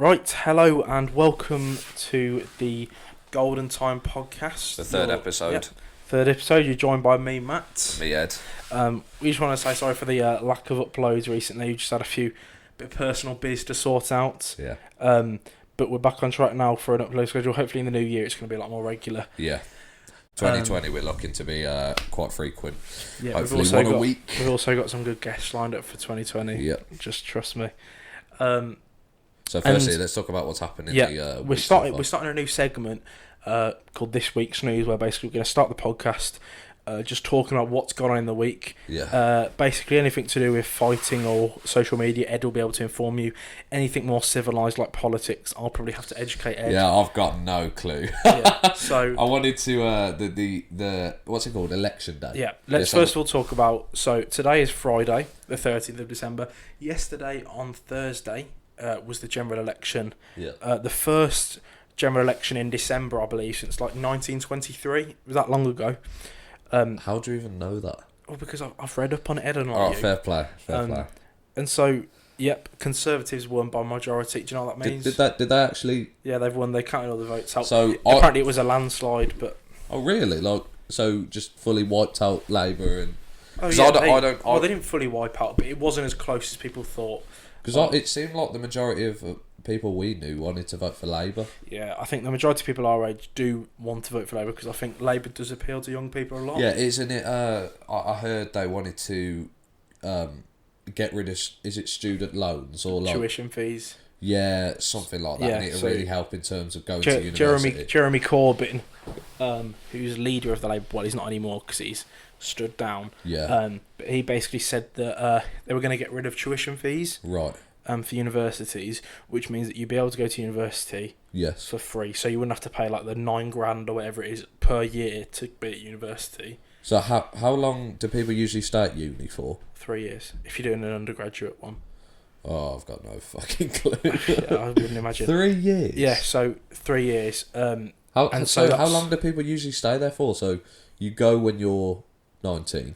Right, hello and welcome to the Golden Time podcast. The third episode. Third episode. You're joined by me, Matt. Me, Ed. We just want to say sorry for the lack of uploads recently. We just had a few bit of personal biz to sort out. Yeah. But we're back on track now for an upload schedule. Hopefully in the new year it's going to be a lot more regular. Yeah. 2020 we're looking to be quite frequent. Yeah, hopefully one a week. We've also got some good guests lined up for 2020. Yeah. Just trust me. So firstly, let's talk about what's happening. Yeah, we're starting a new segment called This Week's News, where basically we're going to start the podcast just talking about what's gone on in the week. Yeah. Basically anything to do with fighting or social media, Ed will be able to inform you. Anything more civilised like politics, I'll probably have to educate Ed. Yeah, I've got no clue. Yeah, so I wanted to the what's it called, election day. Yeah, let's first of all talk about. So today is Friday, the 30th of December. Yesterday on Thursday was the general election. Yeah. The first general election in December, I believe, since like 1923. It was that long ago. How do you even know that? Well, because I've read up on it, Ed, and Oh, fair play. And so, yep, Conservatives won by majority. Do you know what that means? Did they actually? Yeah, they've won. They counted all the votes. So apparently it was a landslide, but. Oh really? Like, so just fully wiped out Labour and. Oh yeah, they didn't fully wipe out, but it wasn't as close as people thought. Because it seemed like the majority of people we knew wanted to vote for Labour. Yeah, I think the majority of people our age do want to vote for Labour because I think Labour does appeal to young people a lot. Yeah, isn't it? I heard they wanted to get rid of, is it student loans or like tuition fees? Yeah, something like that. Yeah, and it'll really help in terms of going to university. Jeremy Corbyn, who's leader of the Labour, well, he's not anymore because he's stood down. Yeah. But he basically said that they were going to get rid of tuition fees. Right. For universities, which means that you'd be able to go to university for free. So you wouldn't have to pay like the $9,000 or whatever it is per year to be at university. So how long do people usually stay at uni for? 3 years, if you're doing an undergraduate one. Oh, I've got no fucking clue. Yeah, I wouldn't imagine. 3 years? Yeah, so 3 years. How long do people usually stay there for? So you go when you're 19?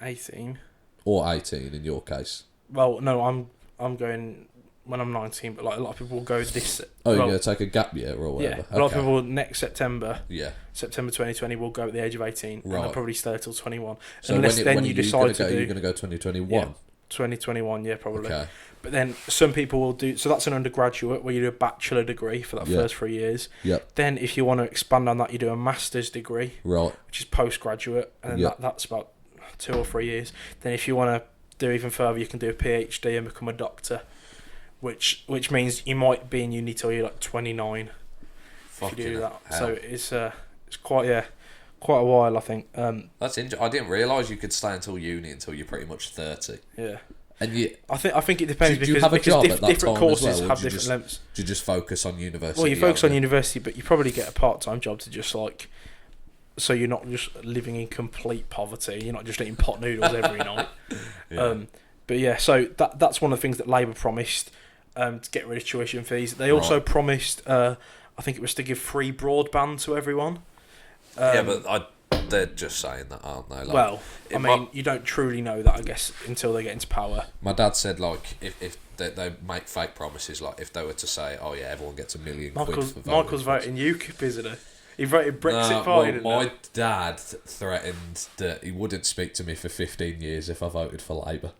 18. Or 18 in your case? Well, no, I'm going when I'm 19, but like a lot of people will go this. Oh, you're going to take a gap year or whatever? Yeah, a lot of people next September. Yeah. September 2020 will go at the age of 18, and they'll probably stay till 21. So unless when you decide to do. You're going to go 2021? Yeah, 2021, yeah, probably. Okay. But then some people will do. So that's an undergraduate where you do a bachelor degree for that first 3 years. Yep. Then if you want to expand on that, you do a master's degree. Right. Which is postgraduate, and then that's about 2 or 3 years. Then if you want to do even further, you can do a PhD and become a doctor. Which means you might be in uni till you're like 29 if you do that. Hell. So it's quite a while, I think. That's I didn't realise you could stay until uni until you're pretty much 30. Yeah. And I think it depends do you have a job at that different time courses as well, have different lengths. Do you just focus on university? Well, you focus on university, but you probably get a part-time job to just like, so you're not just living in complete poverty. You're not just eating pot noodles every night. Yeah. But yeah, so that's one of the things that Labour promised. To get rid of tuition fees. They also promised, I think it was to give free broadband to everyone. Yeah, but they're just saying that, aren't they? Like, well, I mean, you don't truly know that, I guess, until they get into power. My dad said, like, if they make fake promises, like, if they were to say, oh yeah, everyone gets $1 million quid for voting. Michael's voting UKIP, isn't he? He voted Brexit Party, didn't he? My dad threatened that he wouldn't speak to me for 15 years if I voted for Labour.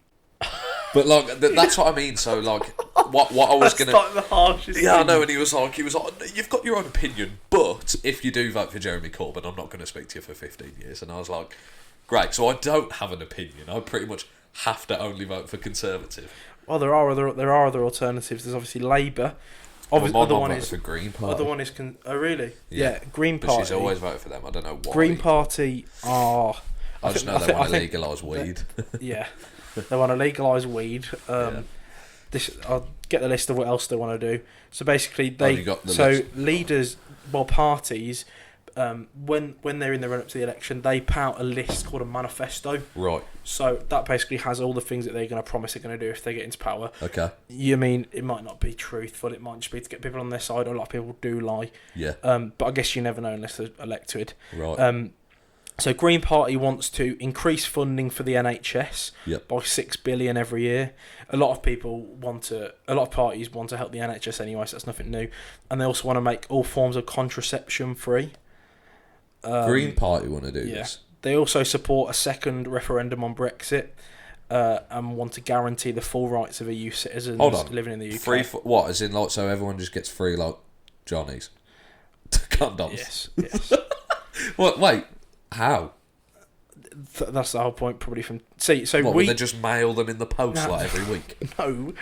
But like that's what I mean. So like, what I was gonna. That's like the harshest. Yeah, I know. And he was like, you've got your own opinion, but if you do vote for Jeremy Corbyn, I'm not going to speak to you for 15 years. And I was like, great. So I don't have an opinion. I pretty much have to only vote for Conservative. Well, there are other alternatives. There's obviously Labour. Obviously, other one is for Green Party. Other one is oh really? Yeah, Green Party. But she's always voted for them. I don't know why. Green Party are. I just know they want to legalise weed. Yeah. They want to legalise weed. I'll get the list of what else they want to do. So basically, leaders, parties, when they're in the run-up to the election, they put out a list called a manifesto. Right. So that basically has all the things that they're going to promise they're going to do if they get into power. Okay. You mean it might not be truthful, it might just be to get people on their side. A lot of people do lie. Yeah. But I guess you never know unless they're elected. Right. So Green Party wants to increase funding for the NHS by $6 billion every year. A lot of parties want to help the NHS anyway, so that's nothing new. And they also want to make all forms of contraception free. Green Party want to do this. They also support a second referendum on Brexit. And want to guarantee the full rights of EU citizens living in the UK. Free what? As in, like, so everyone just gets free, like, Johnnies? Condoms? Yes. What? Wait, how? That's the whole point, probably. Would they just mail them in the post, every week? No.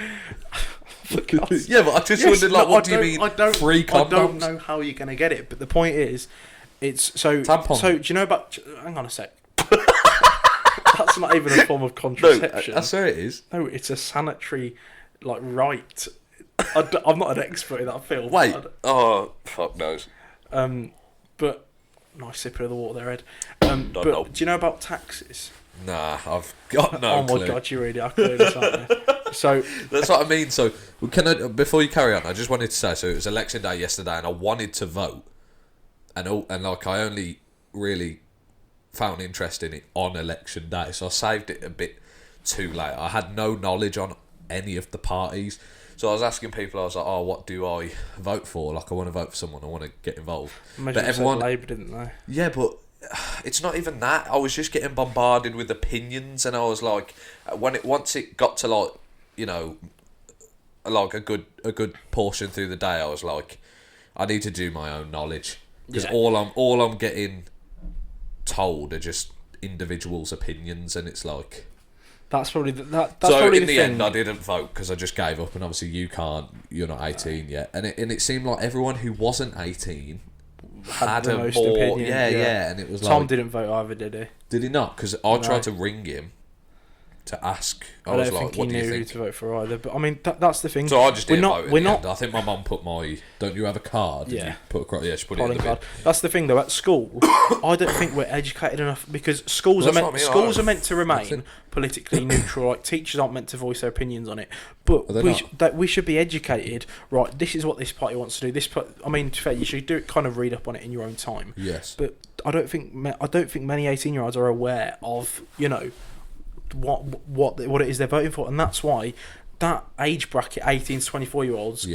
Yeah, but I just wondered, like, what do you mean free condoms? I don't know how you're going to get it, but the point is, it's... Tampon. So, do you know about... Hang on a sec. That's not even a form of contraception. No, I swear it is. No, it's a sanitary, right. I'm not an expert in that field. Wait. Oh, fuck knows. But nice sipping of the water there, Ed. Do you know about taxes? Nah, I've got no clue. Oh my god, you really are clueless, aren't you? So that's what I mean. So before you carry on, I just wanted to say, so it was election day yesterday, and I wanted to vote, and I only really found interest in it on election day, so I saved it a bit too late. I had no knowledge on any of the parties, so I was asking people. I was like, "Oh, what do I vote for? Like, I want to vote for someone. I want to get involved." But everyone said Labour, didn't they? Yeah, but it's not even that. I was just getting bombarded with opinions, and I was like, once it got to like a good portion through the day, I was like, I need to do my own knowledge, because all I'm getting told are just individuals' opinions, and it's like that's probably in the end I didn't vote because I just gave up, and obviously you're not 18 yet, and it seemed like everyone who wasn't 18 had the most opinion. Yeah, and it was Tom didn't vote either, did he? Did he not? Because I tried to ring him to ask. I was like, what do you think? He knew who to vote for either. But I mean, that's the thing. So I just didn't vote in the end. I think my mum put don't you have a card? Did you put across? Yeah, she put it in the bin. That's the thing though. At school, I don't think we're educated enough, because schools are meant to remain politically neutral. Like, teachers aren't meant to voice their opinions on it. But we should be educated. Right, this is what this party wants to do. I mean, to be fair, you should do it. Kind of read up on it in your own time. Yes. But I don't think many 18-year-olds are aware of what it is they're voting for, and that's why that age bracket, 18 to 24-year-olds,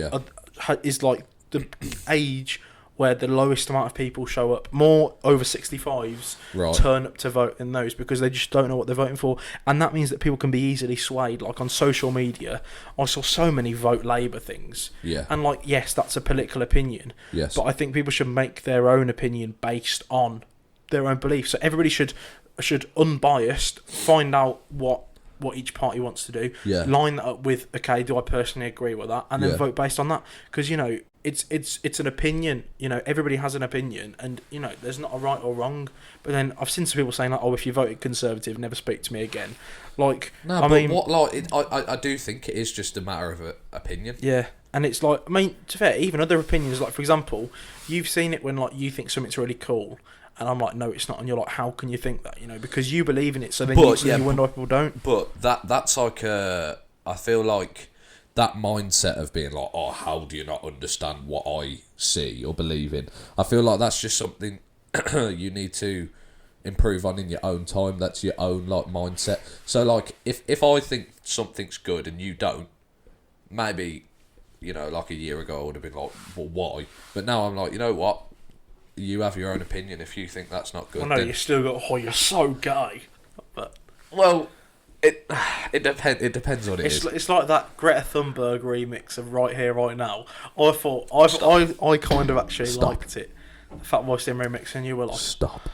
is like the age where the lowest amount of people show up. More over 65s turn up to vote in those, because they just don't know what they're voting for, and that means that people can be easily swayed. Like on social media, I saw so many vote Labour things, and like, yes, that's a political opinion, but I think people should make their own opinion based on their own beliefs. So everybody should unbiased find out what each party wants to do, line that up with, okay, do I personally agree with that, and then vote based on that, because it's an opinion. Everybody has an opinion, and there's not a right or wrong. But then I've seen some people saying like, oh, if you voted Conservative, never speak to me again. Like, no, I do think it is just a matter of opinion. Yeah. And it's like, I mean, to be fair, even other opinions, like for example, you've seen it when like you think something's really cool, and I'm like, no, it's not. And you're like, how can you think that? Because you believe in it. So then you wonder why people don't. But that's like I feel like that mindset of being like, oh, how do you not understand what I see or believe in? I feel like that's just something you need to improve on in your own time. That's your own like mindset. So like, if I think something's good and you don't, maybe, like a year ago I would have been like, well, why? But now I'm like, you know what? You have your own opinion. If you think that's not good, well, no, you still got. Oh, you're so gay. But it depends. It depends what it is. It's like that Greta Thunberg remix of Right Here, Right Now. I thought I kind of actually liked it. The Fatboy Slim remix, and you were like, stop.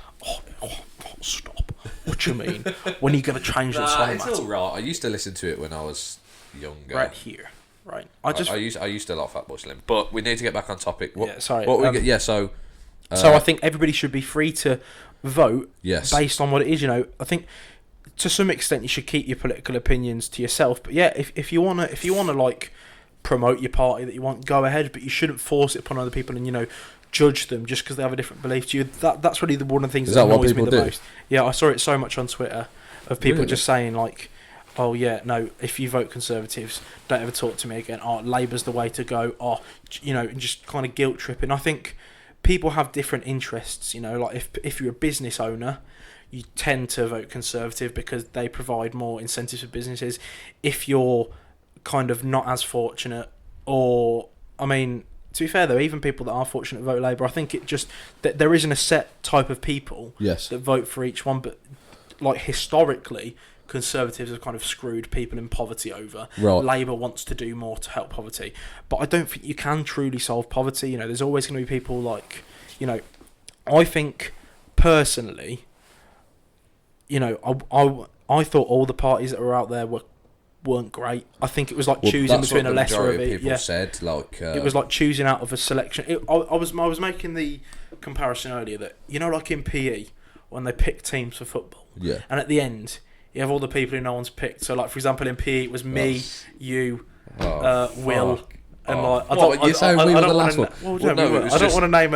Stop. What do you mean? When are you going to change the song? It's all right. I used to listen to it when I was younger. Right here. Right. I used to like Fatboy Slim, but we need to get back on topic. So I think everybody should be free to vote based on what it is. I think to some extent you should keep your political opinions to yourself. But yeah, if you wanna like promote your party that you want, go ahead. But you shouldn't force it upon other people and judge them just because they have a different belief to you. That's really one of the things that annoys me the most. Yeah, I saw it so much on Twitter of people just saying like, oh yeah, no, if you vote Conservatives, don't ever talk to me again. Oh, Labour's the way to go. Oh, and just kind of guilt tripping. I think people have different interests. You know, like if you're a business owner, you tend to vote Conservative because they provide more incentives for businesses. If you're kind of not as fortunate, or, I mean, to be fair though, even people that are fortunate vote Labour. I think it just that there isn't a set type of people that vote for each one, but like historically, Conservatives have kind of screwed people in poverty over. Right. Labour wants to do more to help poverty, but I don't think you can truly solve poverty. You know, there's always going to be people like, you know, I think personally, you know, I thought all the parties that were out there weren't great. I think it was like choosing between a lesser of it. People said, like, it was like choosing out of a selection. I was making the comparison earlier that, you know, like in PE when they pick teams for football, and at the end you have all the people who no one's picked. So like, for example, in PE it was me, you, Will. And like, I don't want to name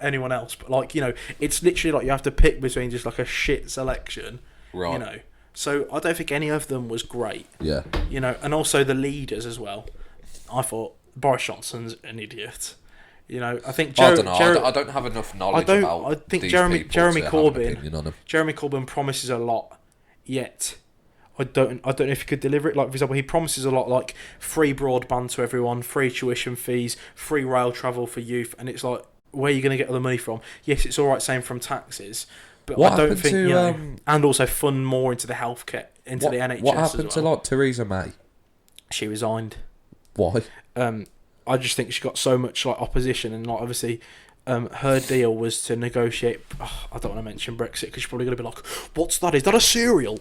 anyone else, but like, you know, it's literally like you have to pick between just like a shit selection, right? You know, so I don't think any of them was great. Yeah. You know, and also the leaders as well. I thought Boris Johnson's an idiot. You know, I think I don't know. I don't have enough knowledge about. I think these Jeremy Corbyn. Jeremy Corbyn promises a lot, yet I don't know if he could deliver it. Like, for example, he promises a lot, like free broadband to everyone, free tuition fees, free rail travel for youth, and it's like, where are you going to get all the money from? Yes, it's all right saying from taxes, but I don't think, you know, and also fund more into the healthcare, into the NHS. What happened as well. to like Theresa May? She resigned. Why? I just think she got so much like opposition, and like obviously, her deal was to negotiate. Oh, I don't want to mention Brexit because she's probably going to be like, "What's that? Is that a cereal?"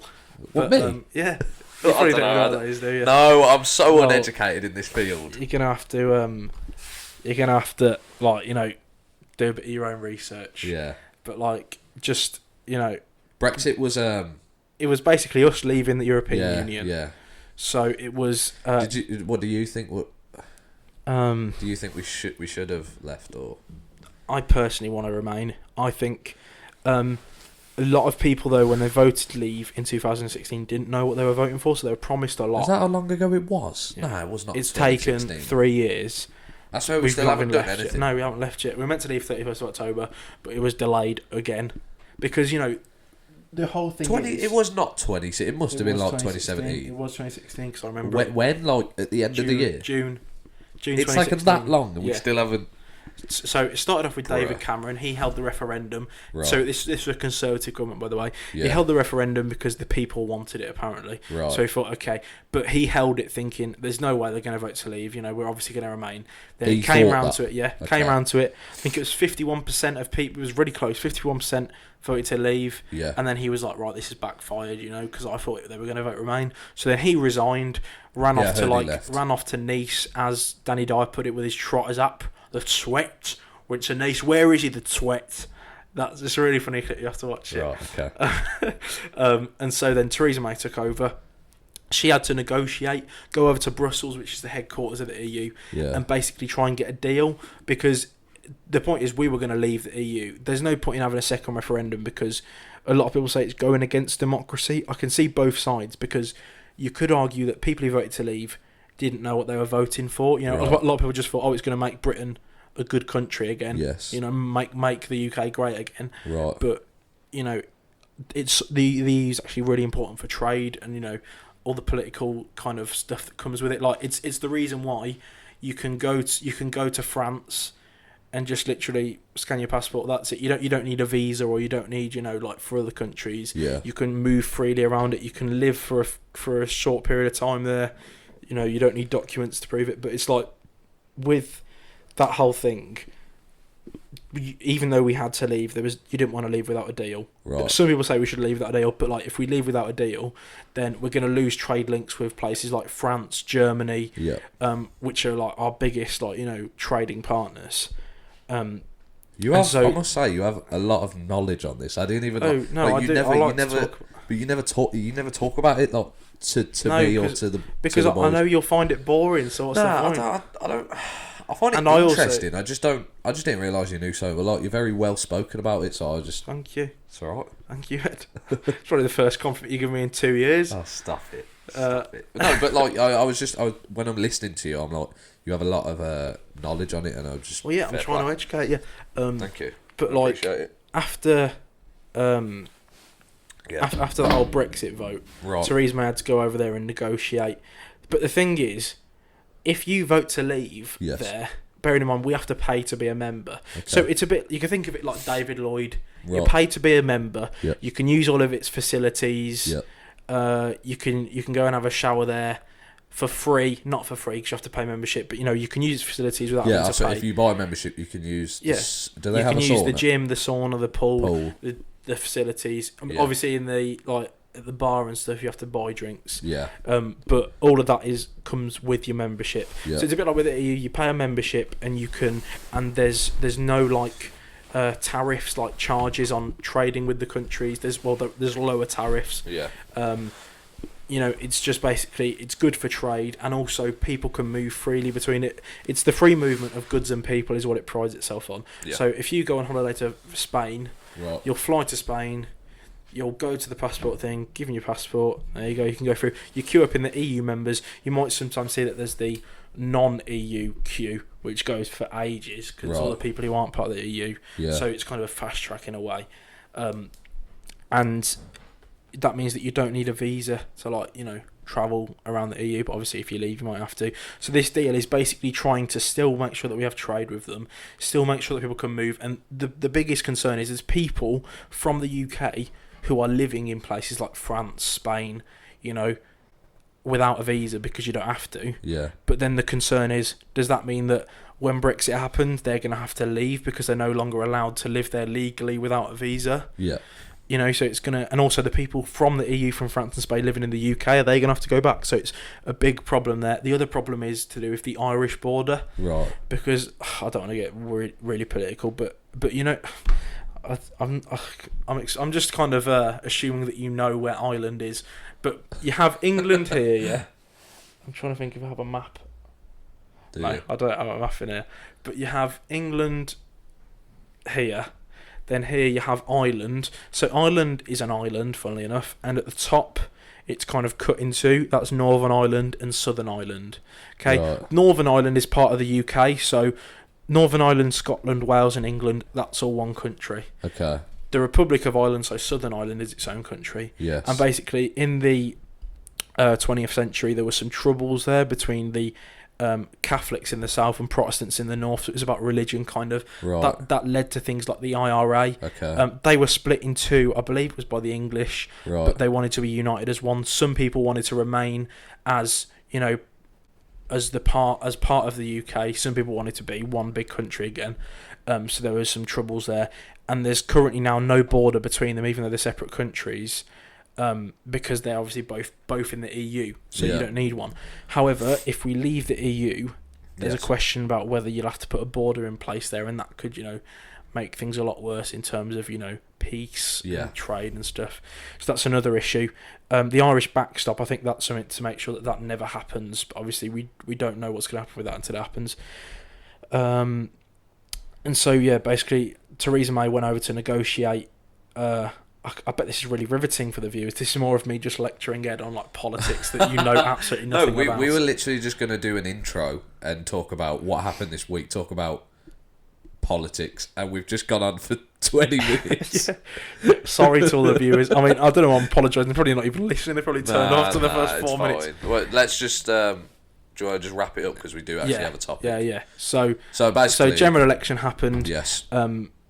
What, me? Yeah. You probably don't know what that is, do you? No, I'm so uneducated in this field. You're gonna have to, like, you know, do a bit of your own research. Yeah. But like, just, you know, Brexit was it was basically us leaving the European Union. Yeah. So it was. What do you think? Do you think we should have left, or? I personally want to remain. I think a lot of people, though, when they voted leave in 2016, didn't know what they were voting for, so they were promised a lot. Is that how long ago it was? Yeah. No, it was not. It's taken 3 years. That's why we still haven't done anything. No, we haven't left yet. We were meant to leave 31st of October, but it was delayed again. Because, you know, the whole thing it was not 20. It must have been like 2017. It was 2016, because I remember when like, at the end of the year? June it's like that long, and we still haven't. So it started off with David Cameron. He held the referendum. Right. So this was a Conservative government, by the way. Yeah. He held the referendum because the people wanted it, apparently. Right. So he thought, okay. But he held it thinking, there's no way they're going to vote to leave. You know, we're obviously going to remain. Then it came round to it, Okay. Came round to it. I think it was 51% of people. It was really close. 51% voted to leave. Yeah. And then he was like, right, this is backfired, you know, because I thought they were going to vote remain. So then he resigned, ran off to Nice, as Danny Dyer put it, with his trotters up. The sweat. Went to Nice. Where is he? The sweat. That's it's a really funny clip. You have to watch it. Right, okay. And so then Theresa May took over. She had to negotiate, go over to Brussels, which is the headquarters of the EU, and basically try and get a deal, because the point is we were going to leave the EU. There's no point in having a second referendum, because a lot of people say it's going against democracy. I can see both sides, because you could argue that people who voted to leave didn't know what they were voting for. You know, a lot of people just thought, oh, it's going to make Britain a good country again. Yes. You know, make the UK great again. Right. But, you know, it's the EU is actually really important for trade, and, you know, all the political kind of stuff that comes with it. Like, it's the reason why you can go to France and just literally scan your passport. That's it. You don't need a visa, or you don't need, you know, like for other countries. Yeah. You can move freely around it. You can live for a short period of time there. You know, you don't need documents to prove it. But it's like, with that whole thing, even though we had to leave, you didn't want to leave without a deal. Right. Some people say we should leave without a deal, but like, if we leave without a deal, then we're going to lose trade links with places like France, Germany, which are like our biggest, like, you know, trading partners. I must say, you have a lot of knowledge on this. I didn't even. Oh no, like, I do. But you never talk about it, like, to me or to the. Because to the I know you'll find it boring. So what's the point? I don't. I find it interesting. I just didn't realise you knew so a lot. You're very well spoken about it, so I just. Thank you. It's alright. Thank you, Ed. It's probably the first compliment you give me in 2 years. Oh, stuff it. No, but like when I'm listening to you, I'm like, you have a lot of knowledge on it, and I'm just. Well, yeah, I'm trying to educate you. Thank you. But like after the whole Brexit vote, right. Theresa May had to go over there and negotiate. But the thing is, if you vote to leave there, bearing in mind we have to pay to be a member. Okay. So it's a bit, you can think of it like David Lloyd. Right. You pay to be a member. Yep. You can use all of its facilities. Yep. You can go and have a shower there for free, not for free because you have to pay membership, but you can use facilities without having to pay. If you buy a membership, you can use. Do they have a sauna? You can use the gym, the sauna, the pool. The facilities. Obviously, in the at the bar and stuff, you have to buy drinks. Yeah. But all of that comes with your membership. Yeah. So it's a bit like with it. You pay a membership, and you can, and there's no tariffs like charges on trading with the countries. There's lower tariffs. Yeah. It's just basically it's good for trade, and also people can move freely between it. It's the free movement of goods and people is what it prides itself on. Yeah. So if you go on holiday to Spain, right. You'll fly to Spain, you'll go to the passport thing, give them your passport, there you go, you can go through. You queue up in the EU members. You might sometimes see that there's the non-EU queue, which goes for ages because all the people who aren't part of the EU. Yeah. So it's kind of a fast track in a way. And that means that you don't need a visa to travel around the EU, but obviously if you leave you might have to. So this deal is basically trying to still make sure that we have trade with them, still make sure that people can move, and the biggest concern is there's people from the UK who are living in places like France, Spain, without a visa because you don't have to. Yeah. But then the concern is, does that mean that when Brexit happens they're going to have to leave because they're no longer allowed to live there legally without a visa? Yeah. So it's going to... And also the people from the EU, from France and Spain, living in the UK, are they going to have to go back? So it's a big problem there. The other problem is to do with the Irish border. Right. Because, I don't want to get really political, but I'm just kind of assuming that you know where Ireland is. But you have England here, yeah? I'm trying to think if I have a map. No, I don't have a map in here. But you have England here. Then here you have Ireland. So Ireland is an island, funnily enough, and at the top it's kind of cut into. That's Northern Ireland and Southern Ireland. Okay, right. Northern Ireland is part of the UK, so Northern Ireland, Scotland, Wales and England, that's all one country. Okay. The Republic of Ireland, so Southern Ireland, is its own country. Yes. And basically in the 20th century there were some troubles there between the Catholics in the south and Protestants in the north. So it was about religion, kind of. Right. That led to things like the IRA. Okay. They were split in two, I believe it was by the English, right. But they wanted to be united as one. Some people wanted to remain as part of the UK. Some people wanted to be one big country again. So there was some troubles there, and there's currently now no border between them, even though they're separate countries. Because they're obviously both in the EU, so you don't need one. However, if we leave the EU, there's a question about whether you'll have to put a border in place there, and that could, make things a lot worse in terms of, peace and trade and stuff. So that's another issue. The Irish backstop, I think that's something to make sure that never happens. But obviously, we don't know what's going to happen with that until it happens. And so, basically, Theresa May went over to negotiate. I bet this is really riveting for the viewers. This is more of me just lecturing Ed on politics that absolutely nothing about. We were literally just going to do an intro and talk about what happened this week, talk about politics, and we've just gone on for 20 minutes. Sorry to all the viewers. I mean, I don't know, I'm apologising. They're probably not even listening. They probably turned off to the first 4 minutes. Well, let's just... do you want to just wrap it up, because we do actually have a topic? Yeah. So basically... So general election happened. Yes.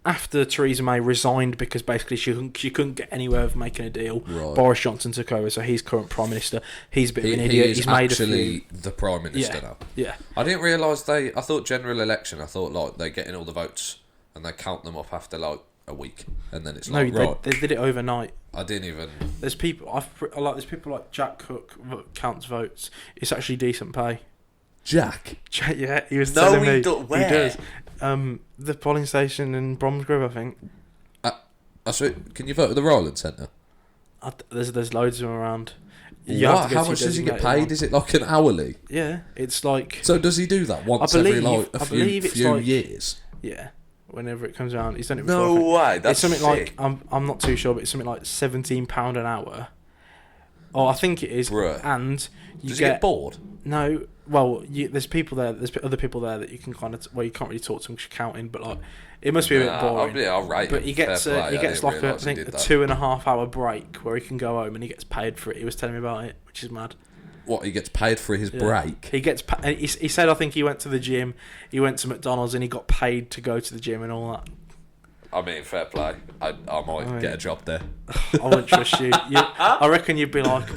After Theresa May resigned because basically she couldn't get anywhere of making a deal, right. Boris Johnson took over, so he's current Prime Minister. He's a bit of an idiot. He's made actually the Prime Minister now. Yeah. I didn't realise I thought general election, I thought they're getting all the votes and they count them up after a week, and then it's right. They did it overnight. I didn't even... There's people like Jack Cook counts votes. It's actually decent pay. Jack? Yeah, he was telling me. Where? He does. The polling station in Bromsgrove, I think. Can you vote at the Roland Centre? There's loads of them around. How much does he get paid? One. Is it like an hourly? Yeah, it's like... So does he do that once every few years? Yeah, whenever it comes around. He's done it before. No way, that's it's something sick. like... I'm not too sure, but it's something like £17 an hour. Oh, I think it is. Bruh. And Does he get bored? No. Well, there's people there. There's other people there that you can kind of. Well, you can't really talk to them because you're counting, but like, it must be a bit boring. I'll rate but him. he gets Fair he play. gets I like didn't a, I realise he think did a that. 2.5 hour break where he can go home and he gets paid for it. He was telling me about it, which is mad. What, he gets paid for his break? He gets. He said, I think he went to the gym, he went to McDonald's, and he got paid to go to the gym and all that. I mean, fair play. I might get a job there. I wouldn't trust you. I reckon you'd be like,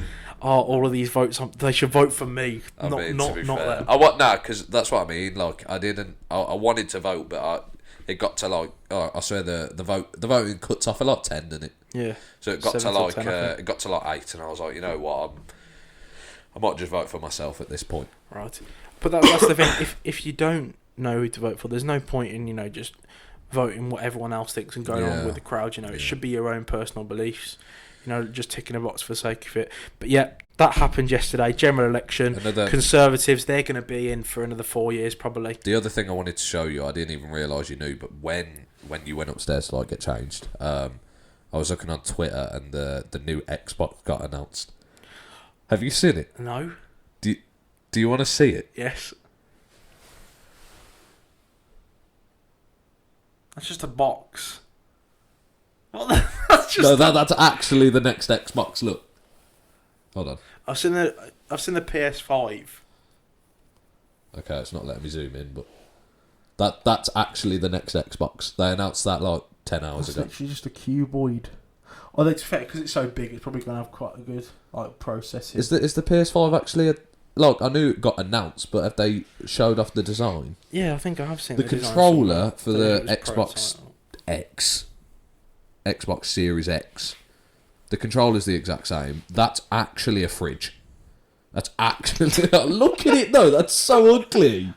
oh, all of these votes, they should vote for me, not them. No, because that's what I mean. Like, I wanted to vote, but it got to like, I swear the voting cuts off at like 10, didn't it? Yeah. So it got to 10, it got to like 8, and I was like, you know what, I might just vote for myself at this point. Right. But that's the thing. If you don't know who to vote for, there's no point in just voting what everyone else thinks and going on with the crowd. It should be your own personal beliefs. Just ticking a box for the sake of it. But yeah, that happened yesterday. General election. Conservatives, they're going to be in for another 4 years probably. The other thing I wanted to show you, I didn't even realise you knew, but when you went upstairs to get changed, I was looking on Twitter and the new Xbox got announced. Have you seen it? No. Do you want to see it? Yes. That's just a box. That's actually the next Xbox. Look. Hold on. I've seen the PS5. Okay, it's not letting me zoom in, but that's actually the next Xbox. They announced that 10 hours ago. It's literally just a cuboid. Oh, that's fair because it's so big. It's probably going to have quite a good processing. Is the PS5 actually I knew it got announced, but have they showed off the design? Yeah, I think I have seen the controller for the Xbox X, Xbox Series X. The controller's the exact same. That's actually a fridge. That's actually look at it though. That's so ugly.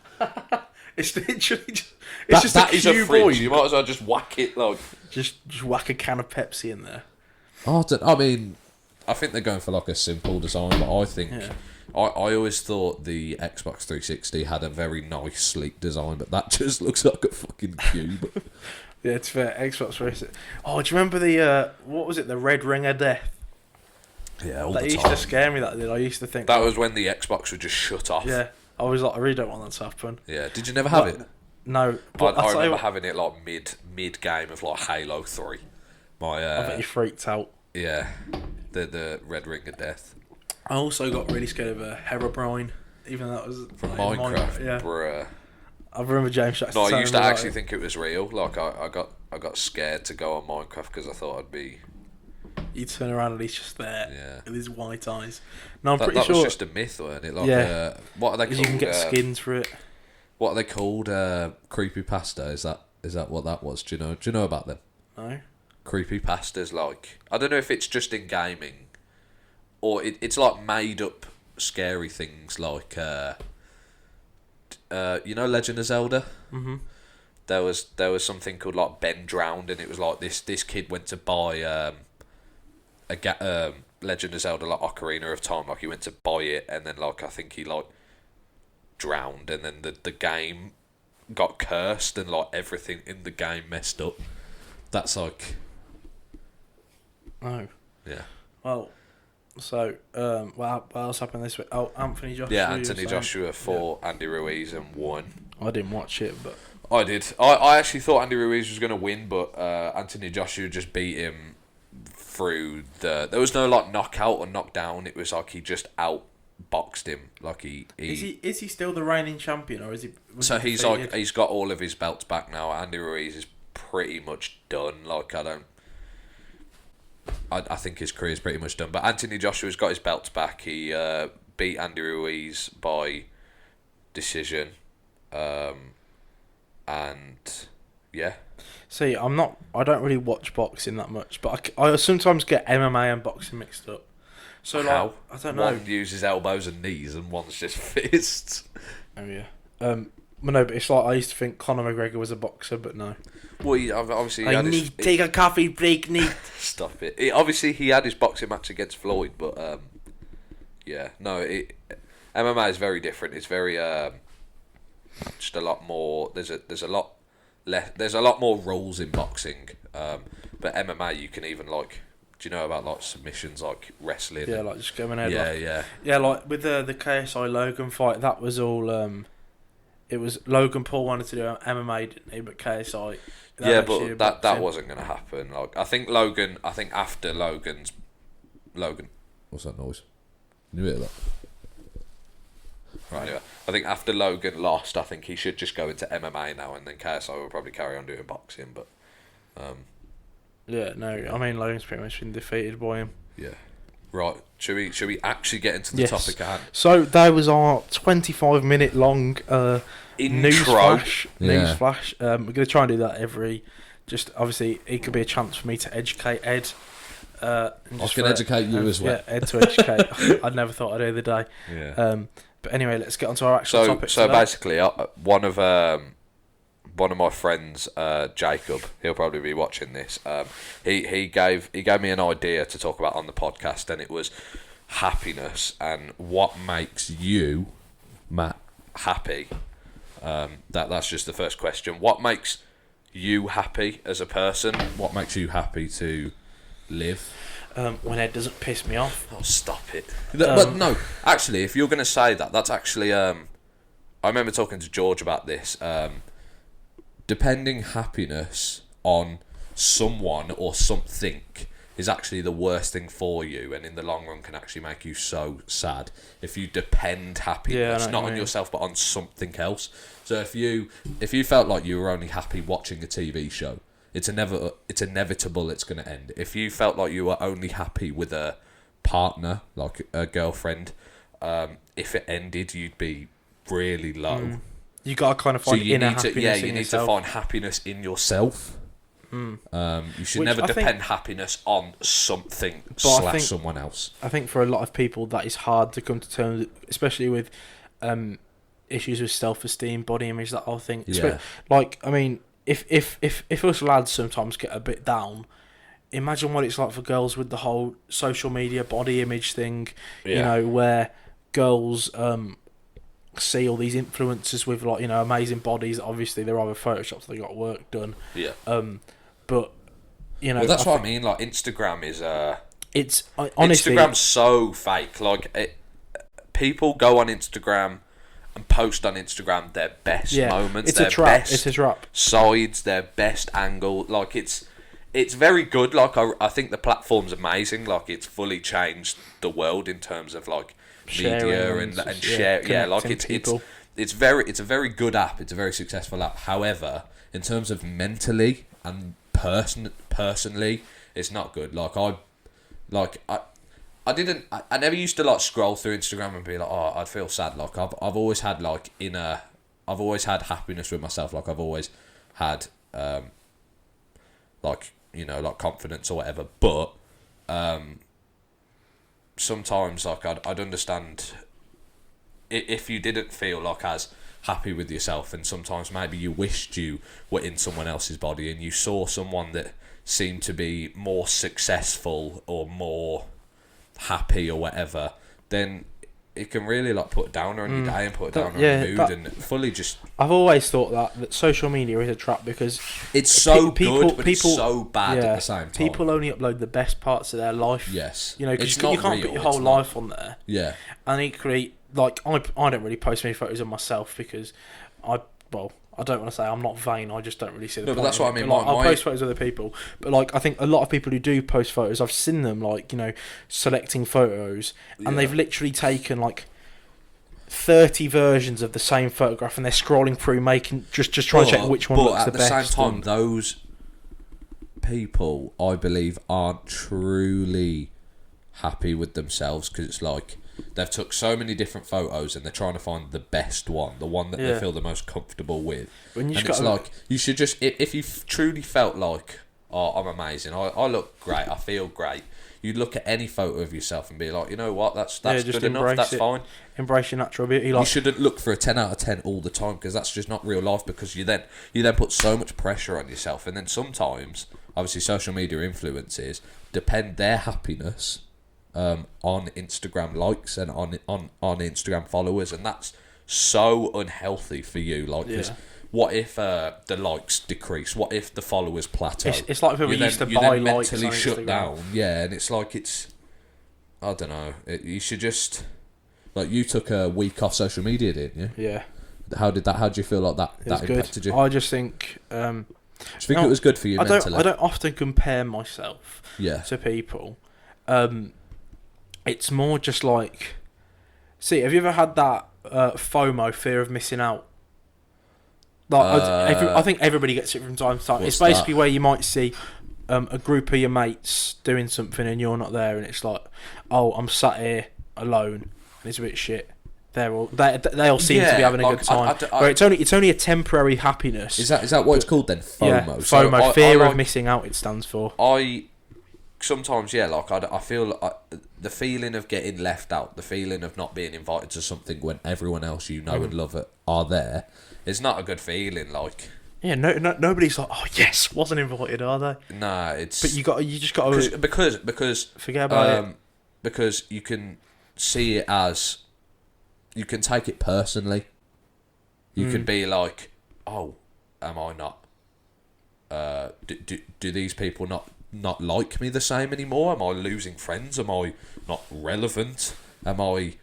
It's literally just that a is a cuboid. fridge. You might as well just whack it just whack a can of Pepsi in there. I mean, I think they're going for a simple design, but I think I always thought the Xbox 360 had a very nice, sleek design, but that just looks like a fucking cube. Yeah, it's fair. Xbox 360. Oh, do you remember the what was it? The red ring of death. Yeah, all that the time. used to scare me. That did. I used to think that was when the Xbox would just shut off. Yeah, I was like, I really don't want that to happen. Yeah, did you never have it? No, but I remember having it mid game of Halo 3. I bet you freaked out. Yeah, the red ring of death. I also got really scared of Herobrine, even though that was from Minecraft. Yeah, bruh. I remember James Jackson. No, I used to actually think it was real. I got scared to go on Minecraft because I thought I'd be. You turn around and he's just there. Yeah. With his white eyes. No, I'm pretty sure. That was just a myth, wasn't it? What are they called? You can get skins for it. What are they called? Creepypasta. Is that what that was? Do you know about them? No. Creepypastas, I don't know if it's just in gaming, or it's made up scary things Legend of Zelda. Mm-hmm. There was something called Ben Drowned, and it was this kid went to buy Legend of Zelda Ocarina of Time, he went to buy it, and then I think he drowned, and then the game got cursed, and everything in the game messed up. That's Oh. Yeah. Well, so what else happened this week? Oh, Anthony Joshua. Yeah, Anthony Joshua fought Andy Ruiz and won. I didn't watch it, but I did. I actually thought Andy Ruiz was going to win, but Anthony Joshua just beat him through there was no knockout or knockdown. It was he just outboxed him. Is he still the reigning champion, or is he? So he's he's got all of his belts back now. Andy Ruiz is pretty much done. I think his career's pretty much done. But Anthony Joshua's got his belts back. He beat Andy Ruiz by decision. And yeah. See, I don't really watch boxing that much, but I sometimes get MMA and boxing mixed up. So how? I don't know. One uses elbows and knees, and one's just fists. Oh yeah. Well, no, but it's I used to think Conor McGregor was a boxer, but no. Well, obviously, take a coffee break, Nate. Stop it. He had his boxing match against Floyd, but yeah, no. MMA is very different. It's very just a lot more. There's a lot less. There's a lot more rules in boxing, but MMA you can even Do you know about like submissions, like wrestling? Yeah, like just going ahead. Yeah. Like with the KSI Logan fight, that was all. It was Logan Paul wanted to do MMA, didn't he? But KSI. Yeah, but that wasn't going to happen. Like I think after Logan. What's that noise? Can you hear that? Right, anyway, I think after Logan lost, I think he should just go into MMA now, and then KSI will probably carry on doing boxing. But yeah, no, I mean Logan's pretty much been defeated by him. Yeah. Right, should we actually get into the topic at hand? So that was our 25-minute long news flash. Yeah. We're going to try and do that obviously it could be a chance for me to educate Ed. I can educate you as well. Yeah, Ed to educate. I'd never thought I'd do the day. Yeah. But anyway, let's get on to our actual topic. So basically, one of my friends, Jacob, he'll probably be watching this. He gave me an idea to talk about on the podcast, and it was happiness and what makes you, Matt, happy. That's just the first question. What makes you happy as a person? What makes you happy to live? When Ed doesn't piss me off. Oh, stop it. But no, actually, if you're going to say that, that's actually... I remember talking to George about this. Depending happiness on someone or something is actually the worst thing for you, and in the long run can actually make you so sad if you depend happiness not on yourself but on something else. So if you felt like you were only happy watching a TV show, it's inevitable it's going to end. If you felt like you were only happy with a partner, like a girlfriend, if it ended, you'd be really low. You gotta kind of find inner happiness. You need to find happiness in yourself. You should never depend happiness on something / someone else. I think for a lot of people that is hard to come to terms with, especially with issues with self-esteem, body image, that whole thing. Yeah. Like, I mean, if us lads sometimes get a bit down, imagine what it's like for girls with the whole social media body image thing. Yeah. You know, where girls see all these influencers with, like, you know, amazing bodies. Obviously they're either photoshopped or they got work done. Yeah. But you know, well, that's what I mean. Like, Instagram is honestly, Instagram's so fake. Like, people go on Instagram and post on Instagram their best moments, it's their a trap. best It's a trap. sides, their best angle. Like, it's very good. Like, I think the platform's amazing. Like, it's fully changed the world in terms of like media and share. Yeah, like it's a very good app. It's a very successful app. However, in terms of mentally and personally, it's not good. I never used to like scroll through Instagram and be like, oh, I'd feel sad. Like, I've always had like I've always had happiness with myself. Like, I've always had like, you know, like confidence or whatever. But sometimes like I'd understand if you didn't feel like as happy with yourself, and sometimes maybe you wished you were in someone else's body and you saw someone that seemed to be more successful or more happy or whatever, then it can really like put a downer on your day and put a downer on your mood and fully just... I've always thought that social media is a trap because it's so good, but it's so bad at the same time. People only upload the best parts of their life. Yes. You know, because you can't put your whole life on there. Yeah. And equally, like, I don't really post many photos of myself because I don't want to say I'm not vain. I just don't really see the point. But that's what I mean. Like, I'll post photos of other people, but like I think a lot of people who do post photos, I've seen them like, you know, selecting photos, and they've literally taken like 30 versions of the same photograph, and they're scrolling through, making just trying to check which one looks the best. But at the same time, those people, I believe, aren't truly happy with themselves, because it's like they've took so many different photos and they're trying to find the best one, the one that they feel the most comfortable with. And it's like, you should just, if you truly felt like, oh, I'm amazing, I look great, I feel great, you'd look at any photo of yourself and be like, you know what, that's good enough, that's fine. Embrace your natural beauty. Like, you shouldn't look for a 10 out of 10 all the time, because that's just not real life, because you then put so much pressure on yourself. And then sometimes, obviously, social media influencers depend their happiness on Instagram likes and on Instagram followers, and that's so unhealthy for you. Like, 'cause what if the likes decrease? What if the followers plateau? It's like people used to buy likes on mentally shut Instagram. down. Yeah, and it's like I don't know. You should just like you took a week off social media, didn't you? Yeah. How did you feel like that? It was That impacted good. you? I just think. Do you think it was good for you mentally? I don't often compare myself Yeah. to people. It's more just like, see, have you ever had that FOMO, fear of missing out? Like, I think everybody gets it from time to time. It's basically where you might see a group of your mates doing something and you're not there, and it's like, oh, I'm sat here alone, and it's a bit shit. They all seem to be having a good time. Where it's only a temporary happiness. Is that what it's called then? FOMO. Yeah, FOMO, fear of missing out. It stands for. Sometimes, I feel the feeling of getting left out, the feeling of not being invited to something when everyone else you know and love it are there. It's not a good feeling. Like, yeah, nobody's like, oh yes, wasn't invited, are they? Nah, it's. But you just got to because forget about it. Because you can see it as, you can take it personally. You can be like, oh, am I not? Do these people not like me the same anymore? Am I losing friends? Am I not relevant? Am I?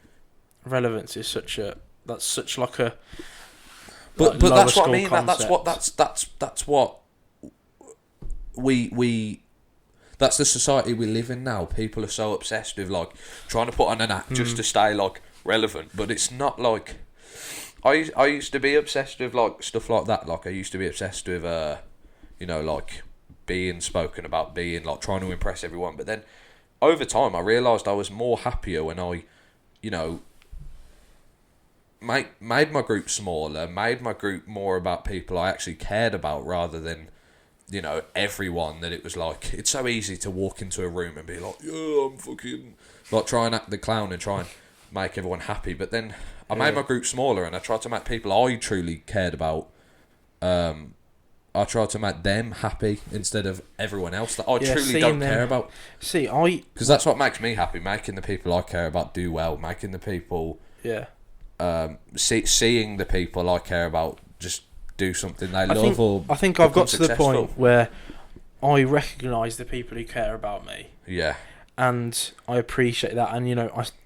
Relevance is such a like a. But like that's what I mean. Concept. That's what we. That's the society we live in now. People are so obsessed with like trying to put on an act just to stay like relevant, but it's not like. I used to be obsessed with like stuff like that. Like I used to be obsessed with like being spoken about, being like trying to impress everyone. But then over time, I realised I was more happier when I, made my group smaller, made my group more about people I actually cared about rather than, everyone. That it was like, it's so easy to walk into a room and be like, yeah, I'm fucking, like try and act the clown and try and make everyone happy. But then I made my group smaller and I tried to make people I truly cared about, I tried to make them happy instead of everyone else that I truly don't care about. Because that's what makes me happy, making the people I care about do well, making the people... Yeah. Seeing the people I care about just do something they love. I think I've got to the point where I recognise the people who care about me. Yeah. And I appreciate that, and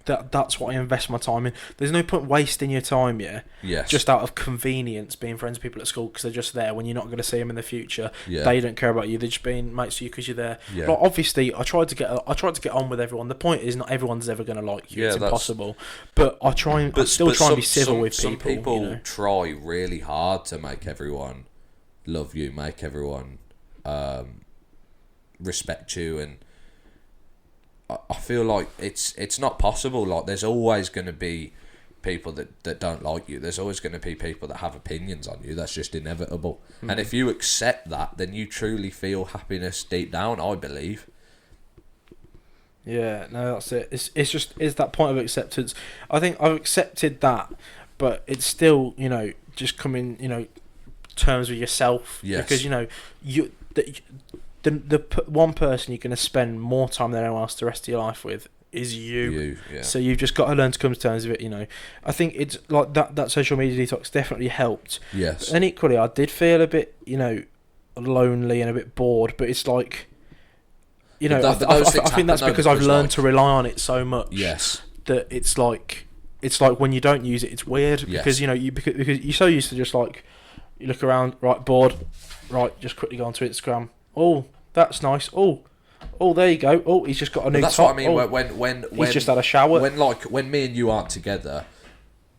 that's what I invest my time in. There's no point wasting your time, Yes. just out of convenience, being friends with people at school because they're just there when you're not going to see them in the future. Yeah. They don't care about you. They're just being mates with you because you're there. Yeah. Like, obviously, I tried to get on with everyone. The point is, not everyone's ever going to like you. Yeah, it's impossible. But I still try and be civil with people. Some people try really hard to make everyone love you, make everyone respect you, and I feel like it's not possible. Like, there's always going to be people that don't like you. There's always going to be people that have opinions on you. That's just inevitable. Mm. And if you accept that, then you truly feel happiness deep down, I believe. Yeah, no, that's it. It's that point of acceptance. I think I've accepted that, but it's still, just coming, terms with yourself. Yes. Because, the one person you're going to spend more time than anyone else the rest of your life with is you. Yeah. So you've just got to learn to come to terms with it. I think it's like that social media detox definitely helped. Yes. And equally, I did feel a bit lonely and a bit bored, but it's like I think that's because I've learned to rely on it so much. Yes. That it's like when you don't use it, it's weird. Yes. Because because you're so used to just like you look around, right, bored, right, just quickly go onto Instagram. Oh, that's nice. Oh, there you go. Oh, he's just got a new top. That's what I mean. When he's just had a shower. When me and you aren't together,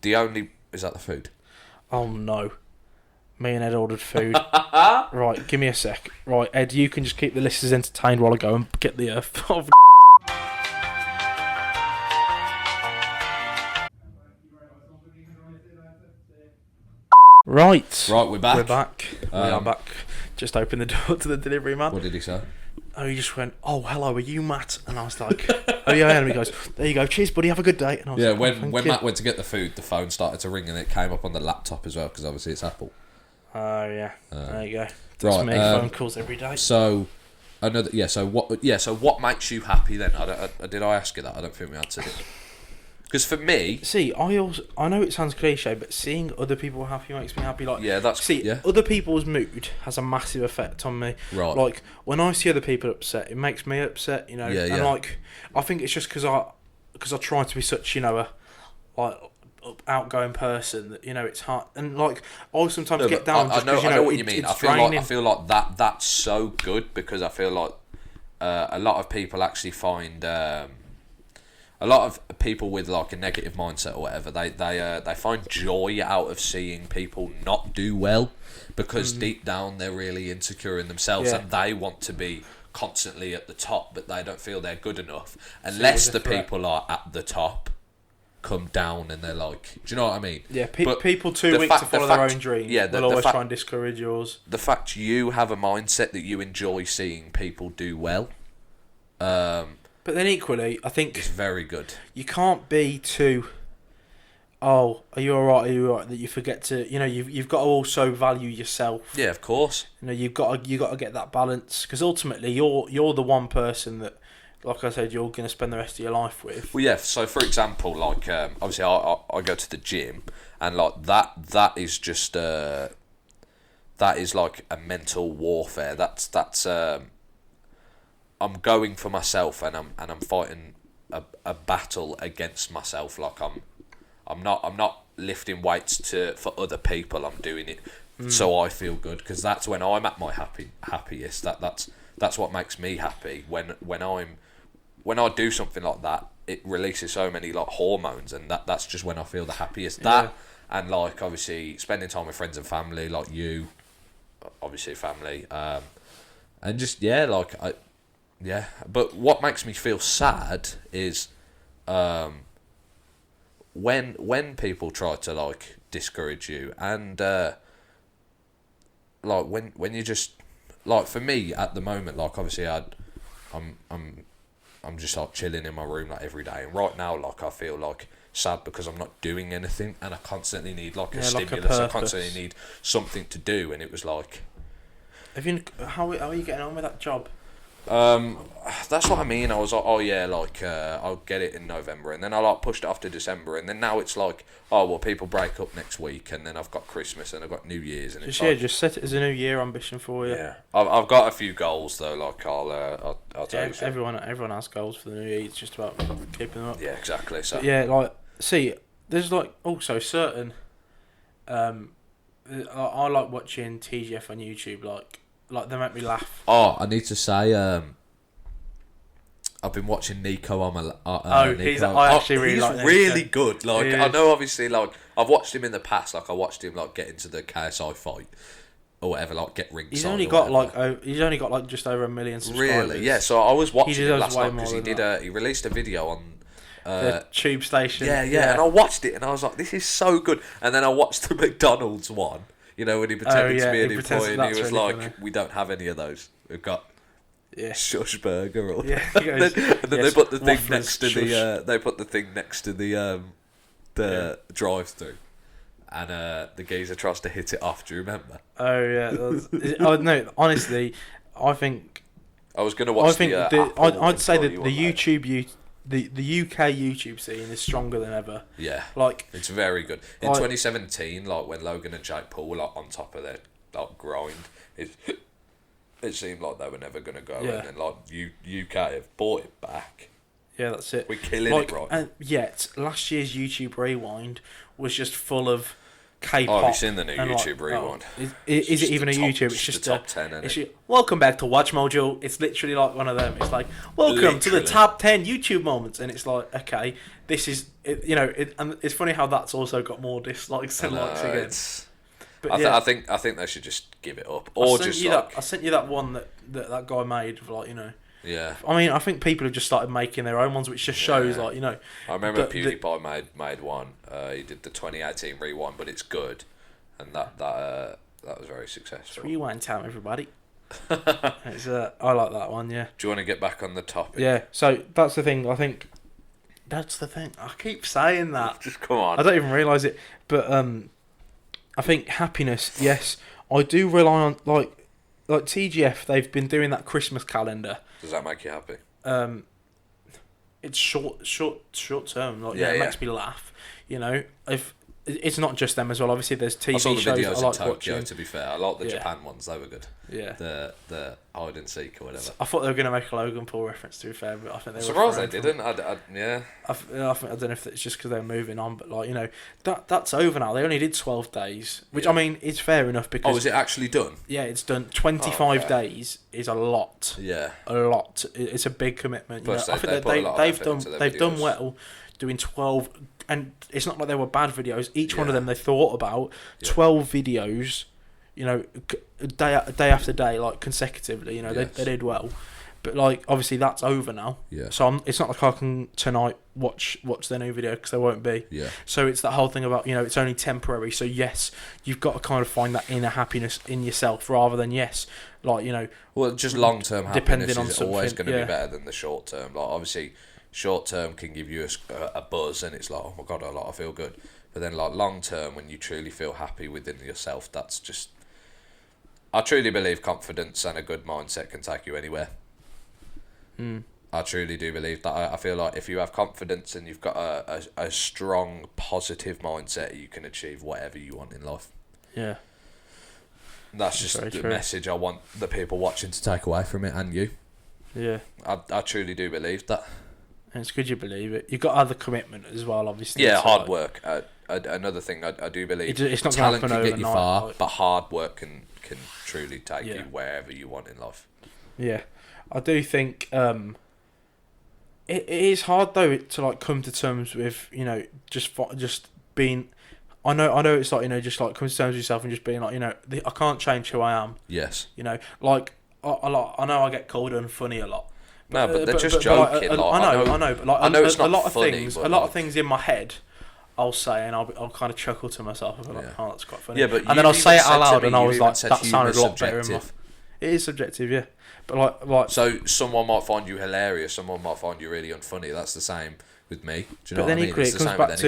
is that the food? Oh no, me and Ed ordered food. Right, give me a sec. Right, Ed, you can just keep the listeners entertained while I go and get the Right, we're back. We are back. Just opened the door to the delivery man. What did he say? Oh, he just went, oh, hello, are you Matt? And I was like, oh, yeah, and he goes, there you go, cheers, buddy, have a good day. And I was like, when Matt went to get the food, the phone started to ring and it came up on the laptop as well, because obviously it's Apple. Oh, yeah, there you go. That's me, phone calls every day. So what makes you happy then? Did I ask you that? I don't think we answered it. Because for me, I know it sounds cliche, but seeing other people happy makes me happy. Like, other people's mood has a massive effect on me. Right. Like, when I see other people upset, it makes me upset. You know, and like, I think it's just because I try to be such, you know, a outgoing person that, you know, it's hard, and like I sometimes get down. I know what you mean. I feel like that's so good, because I feel like a lot of people actually find. A lot of people with like a negative mindset or whatever, they find joy out of seeing people not do well, because deep down they're really insecure in themselves, and they want to be constantly at the top, but they don't feel they're good enough unless the people are at the top come down and they're like, do you know what I mean? Yeah, people too weak to follow their own dream. Yeah, will always try and discourage yours. The fact you have a mindset that you enjoy seeing people do well. But then equally, I think it's very good. You can't be too. Oh, are you alright? Are you alright? That you forget to, you know, you've got to also value yourself. Yeah, of course. You know, you've got to get that balance, because ultimately you're the one person that, like I said, you're going to spend the rest of your life with. Well, yeah. So, for example, like obviously, I go to the gym, and like that is just that is like a mental warfare. That's I'm going for myself, and I'm fighting a battle against myself. Like I'm not lifting weights for other people. I'm doing it so I feel good, because that's when I'm at my happiest. That's what makes me happy. When I do something like that, it releases so many like hormones, and that's just when I feel the happiest. That, and like obviously spending time with friends and family, like you, obviously family, and just but what makes me feel sad is when people try to like discourage you, and like when you just, like, for me at the moment, like obviously I'm just like chilling in my room like every day, and right now like I feel like sad because I'm not doing anything, and I constantly need like a stimulus. I constantly need something to do, and it was like, how are you getting on with that job? That's what I mean. I was like, oh yeah, like I'll get it in November, and then I like pushed it off to December, and then now it's like, oh well, people break up next week, and then I've got Christmas and I've got New Year's, and just set it as a New Year ambition for you. Yeah, I've got a few goals though. Like I'll tell you. Everyone has goals for the New Year. It's just about keeping them up. Yeah, exactly. So but yeah, like there's like also certain. I like watching TGF on YouTube. Like they make me laugh. Oh, I need to say, I've been watching Nico on he's really good. Like I know, obviously, like I've watched him in the past. Like I watched him like get into the KSI fight or whatever, like get ringside. He's only got just over 1 million subscribers. Really? Yeah. So I was watching him last night because he released a video on the tube station. Yeah, and I watched it and I was like, this is so good. And then I watched the McDonald's one. You know, when he pretended to be an employee, and he was really like, funny. We don't have any of those. We've got Shush Burger. Or and then they put the thing next to the drive-thru, and the geezer tries to hit it off. Do you remember? Oh yeah. No, honestly, I think I was going to watch. I'd say that the UK YouTube scene is stronger than ever. Yeah, like it's very good. In 2017, like when Logan and Jake Paul were like on top of their like grind, it seemed like they were never gonna go, and then like UK have bought it back. Yeah, that's it. We're killing it, right? And yet last year's YouTube Rewind was just full of K-pop. Oh, have you seen the new YouTube Rewind? Is it even a YouTube? It's just the top 10, isn't it? Welcome back to Watch Mojo. It's literally like one of them. It's like, welcome to the top 10 YouTube moments, and it's like, okay, this is and it's funny how that's also got more dislikes than likes again. But I think they should just give it up, or I sent you that one that guy made of like, you know. Yeah. I mean, I think people have just started making their own ones, which just shows, like, you know. I remember PewDiePie made one. He did the 2018 Rewind, but it's good, and that was very successful. It's Rewind time, everybody. I like that one. Yeah. Do you want to get back on the topic? Yeah. So that's the thing. I think that's the thing. I keep saying that. Just come on. I don't even realise it, but I think happiness. Yes, I do rely on like TGF. They've been doing that Christmas calendar. Does that make you happy? it's short term. Like, Yeah, it yeah. makes me laugh. You know, if it's not just them as well. Obviously, there's TV I saw the shows videos I in like Tokyo, watching. to be fair. I like the Yeah. Japan ones, they were good. Yeah. The hide and seek or whatever. I thought they were going to make a Logan Paul reference, to be fair, but I think they I'm were. surprised they didn't. Yeah. I don't know if it's just because they're moving on, but like, you know, that's over now. They only did 12 days, which Yeah. I mean, it's fair enough because. Oh, is it actually done? Yeah, it's done. 25 okay. days is a lot. Yeah. A lot. It's a big commitment. You know? Plus I think they put a lot of they've effort done into their they've done videos. well doing 12, and it's not like they were bad videos. Each one of Yeah. them they thought about. Yeah. 12 videos, you know, day after day, like consecutively. You know, Yes. they did well. But like, obviously, that's over now. Yeah. So it's not like I can tonight watch their new video because there won't be. Yeah. So it's that whole thing about, you know, it's only temporary. So yes, you've got to kind of find that inner happiness in yourself rather than like, you know. Well, just long term Depending happiness on is always something, going to yeah. be better than the short term. Like, obviously, short term can give you a buzz, and it's like, oh my god, I feel good. But then, like, long term, when you truly feel happy within yourself, that's just. I truly believe confidence and a good mindset can take you anywhere. I truly do believe that. I feel like if you have confidence and you've got a strong, positive mindset, you can achieve whatever you want in life. Yeah. That's just Very the true. message I want the people watching to take away from it, and you. Yeah. I truly do believe that. And it's good you believe it. You've got other commitment as well, obviously. Yeah, so, hard like, work. Another thing I do believe. It's not going to talent happen can get you overnight, far, like- but hard work can truly take Yeah. you wherever you want in life. Yeah. I do think it is hard though to like come to terms with, you know, just being. I know it's like, you know, just like come to terms with yourself and just being like, you know, I can't change who I am. Yes. You know, like I know I get called unfunny a lot. No, but they're just like, joking. Like, I know, but like I know it's a not lot of funny, things, but a lot like- of things in my head, I'll say, and I'll kind of chuckle to myself. I'll be like, Yeah. oh, that's quite funny. Yeah, but and then I'll you've say it even out said to loud, me- and I you've was even like, said that sounded a humour's lot better in my. subjective. It is subjective, yeah, but like. So someone might find you hilarious, someone might find you really unfunny. That's the same with me. Do you know But what then I mean? equally, It's it the comes same back with to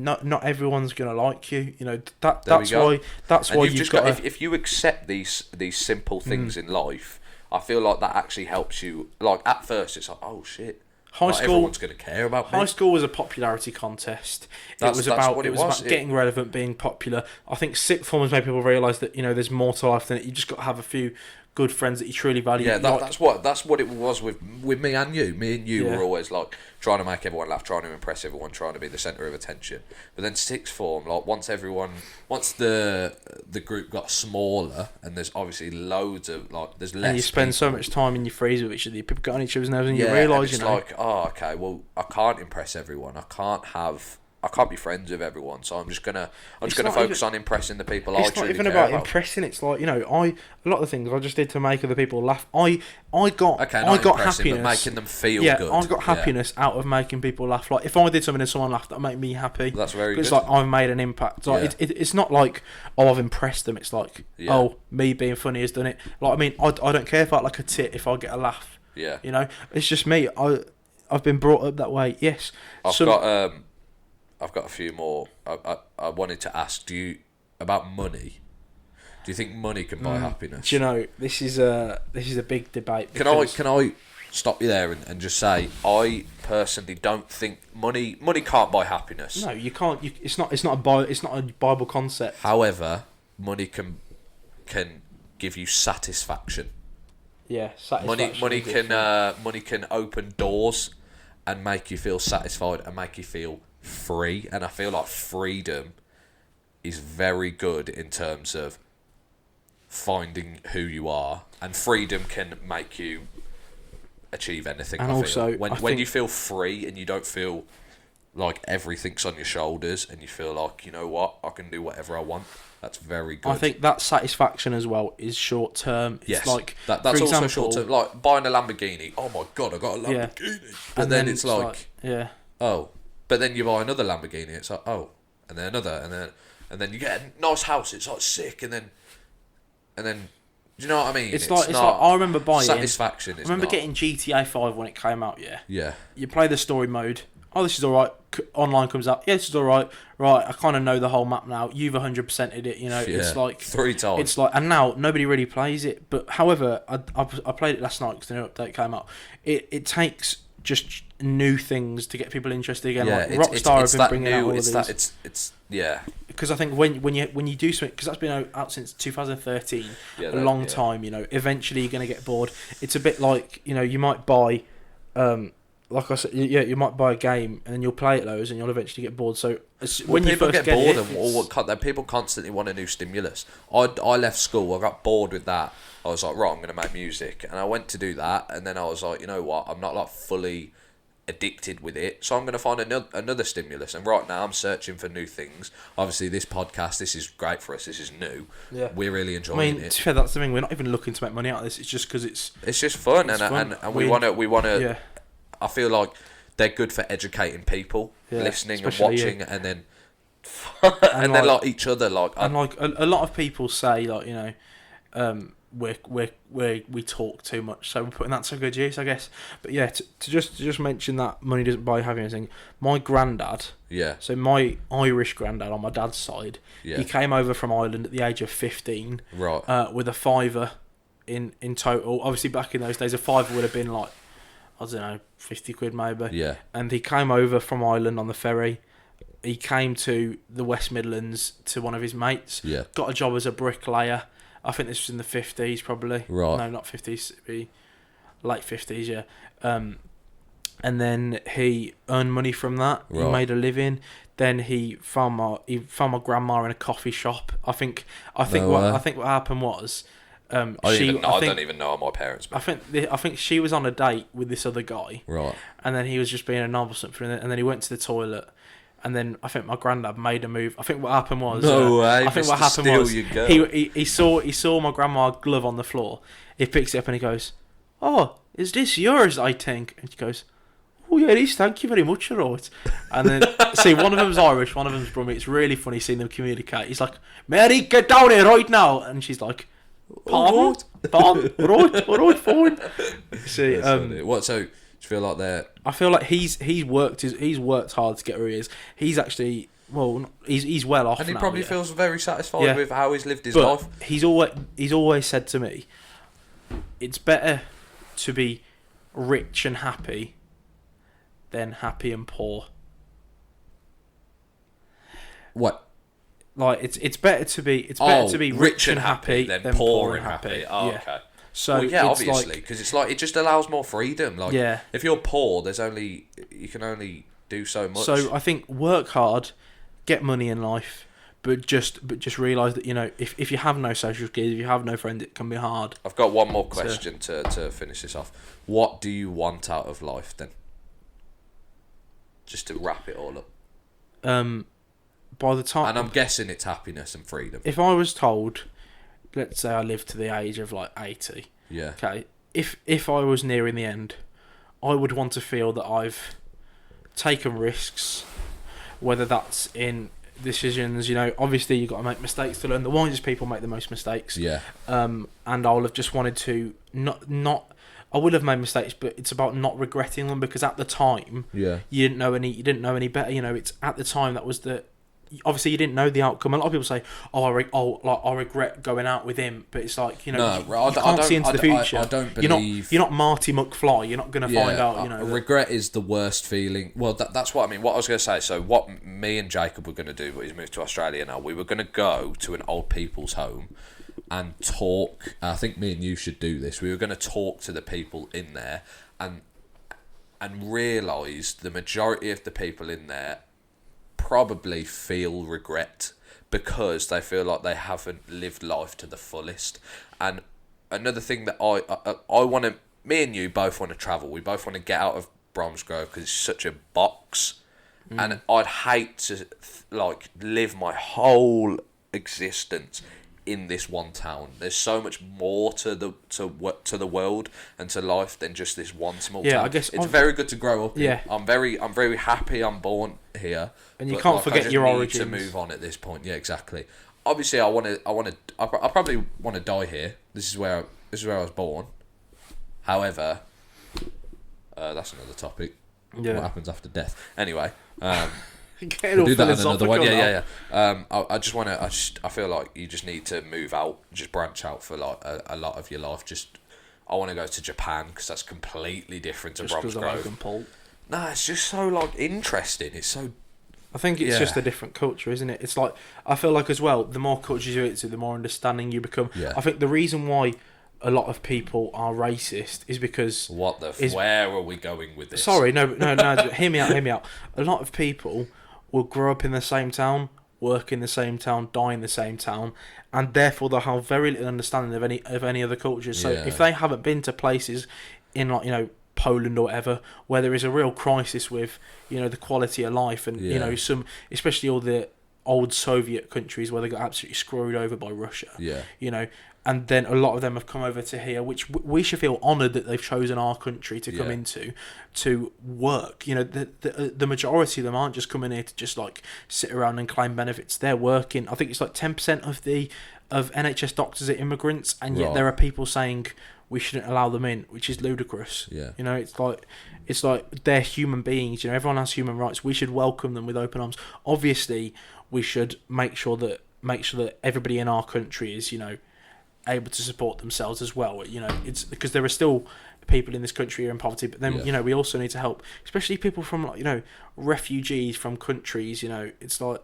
anyone. not everyone's gonna like you. You know There we that's go. why And you've just got. if you accept these simple things in life, I feel like that actually helps you. Like at first, it's like, oh shit, High like, school. everyone's going to care about me. High school was a popularity contest. That's It was what it was. about getting relevant, being popular. I think sixth form has made people realise that, you know, there's more to life than it. You just got to have a few good friends that you truly value. Yeah, Like, that's what it was with me and you. Me and you Yeah. were always like trying to make everyone laugh, trying to impress everyone, trying to be the centre of attention. But then sixth form, like once the group got smaller, and there's obviously loads of like there's less. and you spend so people. much time in your freezer with each other. People get on each other's nerves, and you and realise, it's you know. like, oh, okay, well, I can't impress everyone. I can't be friends with everyone. So I'm just gonna It's focus not on impressing the people It's I not truly even care about about. impressing. It's like, you know, a lot of the things I just did to make other people laugh. I got Okay, I not got impressing, happiness. but making them feel yeah, good. I got happiness out of making people laugh. Like if I did something and someone laughed, that made me happy. That's very It's good. like I've made an impact. Like it's not like, oh, I've impressed them. It's like, Yeah. oh, me being funny has done it. Like I mean, I don't care if I like a tit if I get a laugh. Yeah. You know, it's just me. I've been brought up that way. Yes. I've got a few more. I wanted to ask you about money. Do you think money can buy happiness? Do you know, this is a big debate. Can I stop you there and just say I personally don't think money can't buy happiness. No, you can't. It's not a Bible concept. However, money can give you satisfaction. Yeah, satisfaction. Money can open doors and make you feel satisfied and make you feel free. And I feel like freedom is very good in terms of finding who you are, and freedom can make you achieve anything. And I also, feel. When I when think- you feel free and you don't feel like everything's on your shoulders, and you feel like, you know what, I can do whatever I want. That's very good. I think that satisfaction as well is short term. It's Yes, like that's for also example, short term. Like buying a Lamborghini. Oh my god, I got a Yeah. Lamborghini. But and then it's like, yeah, oh. But then you buy another Lamborghini. It's like, oh, and then another, and then you get a nice house. It's like sick, and then, do you know what I mean? it's like I remember buying satisfaction. I remember getting GTA 5 when it came out. Yeah, Yeah. you play the story mode. Oh, this is all right. Online comes up. Yeah, this is all right. Right, I kind of know the whole map now. You've 100%ed it. You know, Yeah. it's like 3 times. It's like, and now nobody really plays it. But however, I played it last night because the new update came out. It takes just new things to get people interested again. Yeah, like Rockstar have been bringing out all of these. It's yeah. Because I think when you do something, because that's been out since 2013, a long time. Eventually you're going to get bored. It's a bit like you might buy, like I said, you might buy a game and then you'll play it loads and you'll eventually get bored. So when you first get bored, people constantly want a new stimulus. I left school. I got bored with that. I was like, right, I'm going to make music, and I went to do that, and then I was like, you know what? I'm not like fully addicted with it, so I'm going to find another stimulus. And right now I'm searching for new things. Obviously this podcast, this is great for us, this is new. We're really enjoying it. To be fair, that's the thing, we're not even looking to make money out of this. It's just because it's just fun. And we want to I feel like they're good for educating people, listening and watching, and then and then like each other, like and like a lot of people say, like, we talk too much, so we're putting that to good use, I guess. But yeah, to just mention that money doesn't buy happiness thing. My granddad, so my Irish granddad on my dad's side, he came over from Ireland at the age of 15, right, with a fiver in total. Obviously, back in those days, a fiver would have been like, I don't know, 50 quid maybe. Yeah. And he came over from Ireland on the ferry. He came to the West Midlands to one of his mates. Yeah. Got a job as a bricklayer. I think this was in the 50s probably. Right. No, not 50s. It'd be late 50s, yeah. And then he earned money from that. Right. He made a living. Then he found my grandma in a coffee shop. I think what happened was, I don't even know how my parents met. I think she was on a date with this other guy. Right. And then he was just being a knob or something, and then he went to the toilet. And then I think my granddad made a move. I think what happened was... I think what happened was he saw my grandma's glove on the floor. He picks it up and he goes, "Oh, is this yours, I think?" And she goes, "Oh yeah, it is, thank you very much, you're right." And then, see, one of them's Irish, one of them's Brummie. It's really funny seeing them communicate. He's like, "Mary, get down here right now." And she's like, "Pardon? Right, fine." See, what, so... Do you feel like they're... I feel like he's worked hard to get where he is. He's actually he's well off. And he now, probably feels very satisfied with how he's lived his life. He's always said to me, it's better to be rich and happy than happy and poor. What? Like it's better to be rich and happy than poor and happy. Oh, okay. So obviously, because it's like it just allows more freedom. Like, if you're poor, you can only do so much. So I think work hard, get money in life, but just realise that if you have no social skills, if you have no friends, it can be hard. I've got one more question to finish this off. What do you want out of life then? Just to wrap it all up. By the time, and I'm guessing it's happiness and freedom. If I was told, let's say I live to the age of like 80. Yeah. Okay. If I was nearing the end, I would want to feel that I've taken risks, whether that's in decisions. Obviously you've got to make mistakes to learn. The wisest people make the most mistakes. Yeah. And I'll have just wanted to not. I would have made mistakes, but it's about not regretting them, because at the time, you didn't know any better. It's at the time that was the. Obviously, you didn't know the outcome. A lot of people say, I regret going out with him," but it's like you can't see into the future. I don't believe you're not Marty McFly. You're not going to find out. Regret is the worst feeling. Well, that's what I mean. What I was going to say. So, what me and Jacob were going to do, but he's moved to Australia now. We were going to go to an old people's home and talk. I think me and you should do this. We were going to talk to the people in there and realise the majority of the people in there probably feel regret because they feel like they haven't lived life to the fullest. And another thing that I want to, me and you both want to travel. We both want to get out of Bromsgrove because it's such a box, and I'd hate to live my whole existence in this one town. There's so much more to the world and to life than just this one small town. I guess it's very good to grow up in. Yeah. I'm very happy I'm born here. And you can't forget your origins. I need to move on at this point. Yeah, exactly. Obviously, I probably want to die here. This is where I was born. However, that's another topic. Yeah. What happens after death? Anyway, we'll do that in another one. Yeah. I feel like you just need to move out, just branch out for like a lot of your life. I want to go to Japan because that's completely different to Bromsgrove. No, it's just so like interesting. It's so. I think it's just a different culture, isn't it? It's like, I feel like as well, the more cultures you into, the more understanding you become. Yeah. I think the reason why a lot of people are racist is because... Where are we going with this? Sorry, no, hear me out. A lot of people will grow up in the same town, work in the same town, die in the same town, and therefore they'll have very little understanding of any other cultures. So if they haven't been to places in, like, you know, Poland or whatever, where there is a real crisis with, you know, the quality of life, and you know, some, especially all the old Soviet countries where they got absolutely screwed over by Russia. Yeah. You know, and then a lot of them have come over to here, which we should feel honoured that they've chosen our country to come into to work. You know, the majority of them aren't just coming here to just like sit around and claim benefits. They're working. I think it's like 10% of NHS doctors are immigrants, and yet there are people saying we shouldn't allow them in, which is ludicrous. Yeah. You know, it's like they're human beings. You know, everyone has human rights. We should welcome them with open arms. Obviously, we should make sure that everybody in our country is, you know, able to support themselves as well. You know, it's because there are still people in this country who are in poverty, but then you know, we also need to help, especially people from, like, you know, refugees from countries. You know, it's like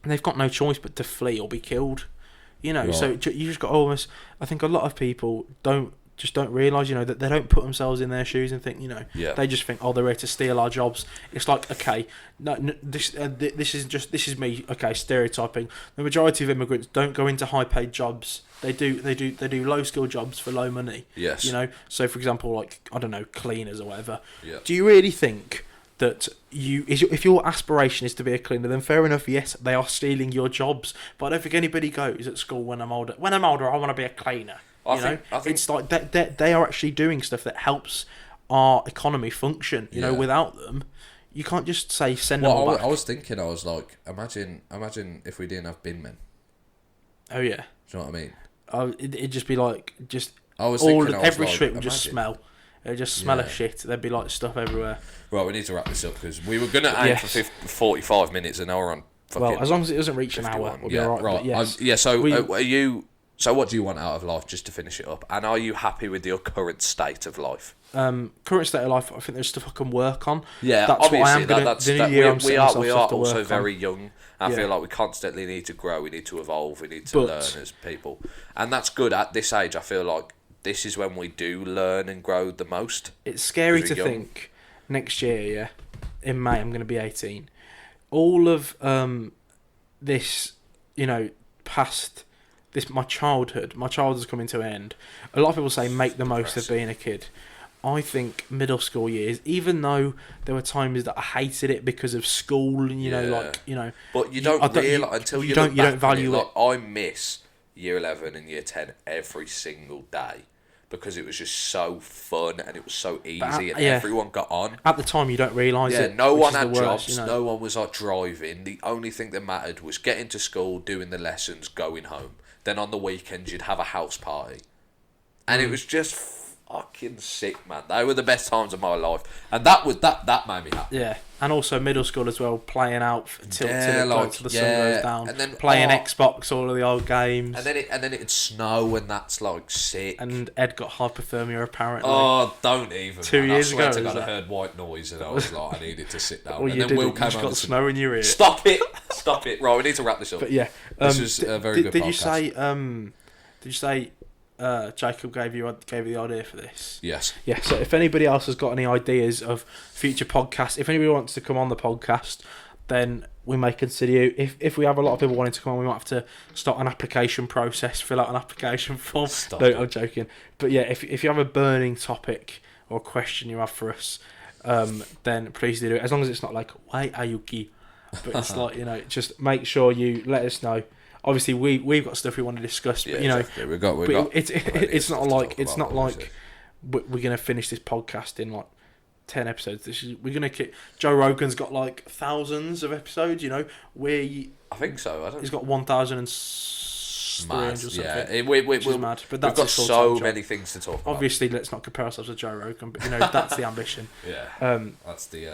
they've got no choice but to flee or be killed. You know, so you just got almost. I think a lot of people don't realise, you know, that they don't put themselves in their shoes and think, you know, they just think, oh, they're here to steal our jobs. It's like, okay, no, this is me, okay, stereotyping. The majority of immigrants don't go into high-paid jobs. They do low-skill jobs for low money. Yes. You know, so for example, like, I don't know, cleaners or whatever. Yeah. Do you really think that if your aspiration is to be a cleaner, then fair enough, yes, they are stealing your jobs. But I don't think anybody goes at school when I'm older, I want to be a cleaner. I think it's like they are actually doing stuff that helps our economy function. You know, without them, you can't just say send them all back. I was thinking, I was like, imagine if we didn't have bin men. Oh yeah. Do you know what I mean? It'd just be like every street would just smell. It'd just smell of shit. There'd be like stuff everywhere. Right, we need to wrap this up because we were gonna aim for 45 minutes, and now we're on. Well, as long as it doesn't reach 51. An hour, we'll be alright. Yes. So are you? So what do you want out of life, just to finish it up? And are you happy with your current state of life? Current state of life, I think there's stuff I can work on. Yeah, that's obviously. What I am gonna, we are also very young. I feel like we constantly need to grow, we need to evolve, we need to learn as people. And that's good at this age. I feel like this is when we do learn and grow the most. It's scary to think next year, in May, I'm going to be 18. All of this, you know, past... my childhood is coming to an end. A lot of people say make the most of being a kid. I think middle school years, even though there were times that I hated it because of school and you know. But you don't realise until you don't value it. Like, I miss year 11 and year 10 every single day because it was just so fun and it was so easy and everyone got on. At the time, you don't realise it. Yeah, no one had jobs. You know? No one was like driving. The only thing that mattered was getting to school, doing the lessons, going home. Then on the weekends you'd have a house party, and it was just fucking sick, man. They were the best times of my life, and that made me happy. Yeah, and also middle school as well, playing out till the sun goes down, and then playing Xbox, all of the old games, and then it'd snow, and that's like sick. And Ed got hypothermia apparently. Oh, don't even. 2 years ago, I heard white noise, and I was like, I needed to sit down. Well, and then Will came got snow in your ear. Stop it! Right, we need to wrap this up. But yeah, this was a very good podcast. Did you say? Jacob gave you the idea for this. Yes. Yeah. So if anybody else has got any ideas of future podcasts, if anybody wants to come on the podcast, then we may consider you. If we have a lot of people wanting to come on, we might have to start an application process, fill out an application form. I'm joking. But yeah, if you have a burning topic or question you have for us, then please do it. As long as it's not like why Ayuki, but it's like, you know, just make sure you let us know. Obviously, we've got stuff we want to discuss, but you know, exactly. we got. It's not like we're gonna finish this podcast in like 10 episodes. We're gonna keep. Joe Rogan's got like thousands of episodes. You know, I think so. He's got 1,300 or something. Yeah, which is mad. But we've got so many things to talk about. Obviously, let's not compare ourselves to Joe Rogan, but you know that's the ambition. That's the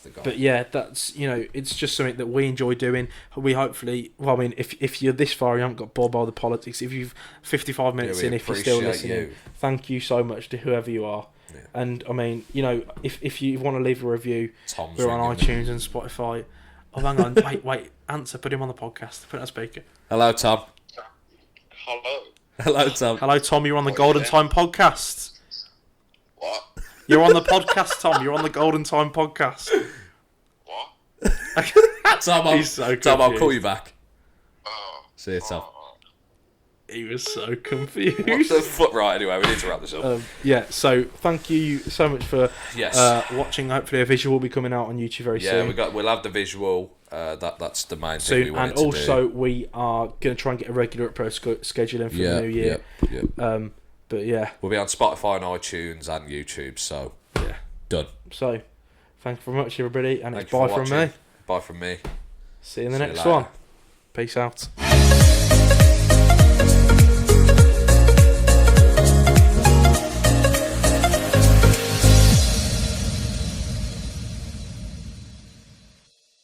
goal. But yeah, that's, you know, it's just something that we enjoy doing. We hopefully, well, I mean, if you're this far, you haven't got bored by the politics. If you've 55 minutes in, if you're still listening, thank you so much to whoever you are. Yeah. And I mean, you know, if you want to leave a review, Tom's we're on ringing me. iTunes and Spotify. Oh, hang on, wait, answer. Put him on the podcast. Put it on speaker. Hello, Tom. Hello. Hello, Tom. Hello, Tom. You're on the Golden Time podcast. What? You're on the podcast, Tom. You're on the Golden Time podcast. What? Tom, He's so Tom, I'll confused. call you back. Oh. See you, Tom. He was so confused. What the fuck? Right, anyway, we need to wrap this up. Yeah, so thank you so much for Yes. watching. Hopefully a visual will be coming out on YouTube very soon. We'll have the visual. That's the main thing Soon. we wanted And to also do. we are going to try and get a regular approach scheduling for the new year. But yeah. We'll be on Spotify and iTunes and YouTube, so Yeah. done. So thank you very much everybody, and Thank it's you bye for from watching. me. Bye from me. See you in the See you next later. one. Peace out.